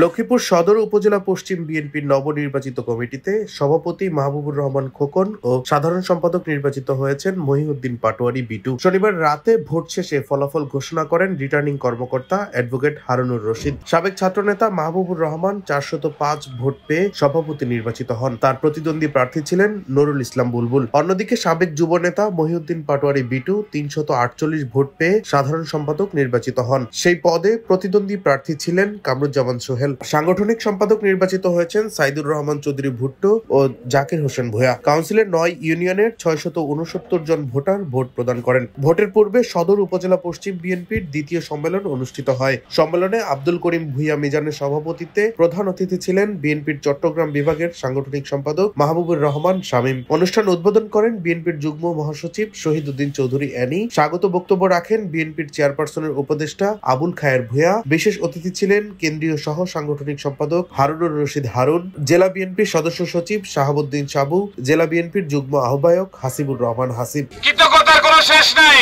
লক্ষ্মীপুর সদর উপজেলা পশ্চিম বিএনপির নবনির্বাচিত কমিটিতে সভাপতি মাহবুবুর রহমান খোকন ও সাধারণ সম্পাদক নির্বাচিত হয়েছেন মহিউদ্দিন পাটোয়ারি বিটু। শনিবার রাতে ভোট শেষে ফলাফল ঘোষণা করেন রিটার্নিং কর্মকর্তা অ্যাডভোকেট হারুনুর রশিদ। সাবেক ছাত্রনেতা মাহবুবুর রহমান ৪০৫ ভোট পেয়ে সভাপতি নির্বাচিত হন। তার প্রতিদ্বন্দ্বী প্রার্থী ছিলেন নুরুল ইসলাম বুলবুল। অন্যদিকে সাবেক যুবনেতা মহিউদ্দিন পাটোয়ারি বিটু ৩৪৮ ভোট পেয়ে সাধারণ সম্পাদক নির্বাচিত হন। সেই পদে প্রতিদ্বন্দ্বী প্রার্থী ছিলেন কামরুজ্জামান সোহেল। সাংগঠনিক সম্পাদক নির্বাচিত হয়েছেন সাইদুর রহমান চৌধুরী ভুট্টো ও জাকির হোসেন ভূঁইয়া। কাউন্সিলের ৯ ইউনিয়নের ৬৬৯ জন ভোটার ভোট প্রদান করেন। ভোটের পূর্বে সদর উপজেলা পশ্চিম বিএনপির দ্বিতীয় সম্মেলন অনুষ্ঠিত হয়। সম্মেলনে আব্দুল করিম ভূঁইয়া মিজানের সভাপতিত্বে প্রধান অতিথি ছিলেন বিএনপির চট্টগ্রাম বিভাগের সাংগঠনিক সম্পাদক মাহবুবুর রহমান শামীম। অনুষ্ঠান উদ্বোধন করেন বিএনপির যুগ্ম মহাসচিব শহীদ উদ্দিন চৌধুরী অ্যানি। স্বাগত বক্তব্য রাখেন বিএনপির চেয়ারপারসনের উপদেষ্টা আবুল খায়ের ভূঁইয়া। বিশেষ অতিথি ছিলেন কেন্দ্রীয় সহ সাংগঠনিক সম্পাদক হারুনুর রশিদ হারুন, জেলা বিএনপির সদস্য সচিব শাহাবুদ্দিন সাবু, জেলা বিএনপির যুগ্ম আহ্বায়ক হাসিবুর রহমান হাসিব। কৃতজ্ঞতার কোনো শেষ নাই।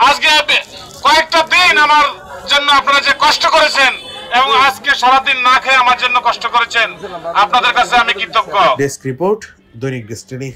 আজকে কয়েকটা দিন আমার জন্য আপনারা যে কষ্ট করেছেন এবং আজকে সারাদিন না খেয়ে আমার জন্য কষ্ট করেছেন, আপনাদের কাছে আমি কৃতজ্ঞ। ডেস্ক রিপোর্ট, দৈনিক ডেস্টিনি।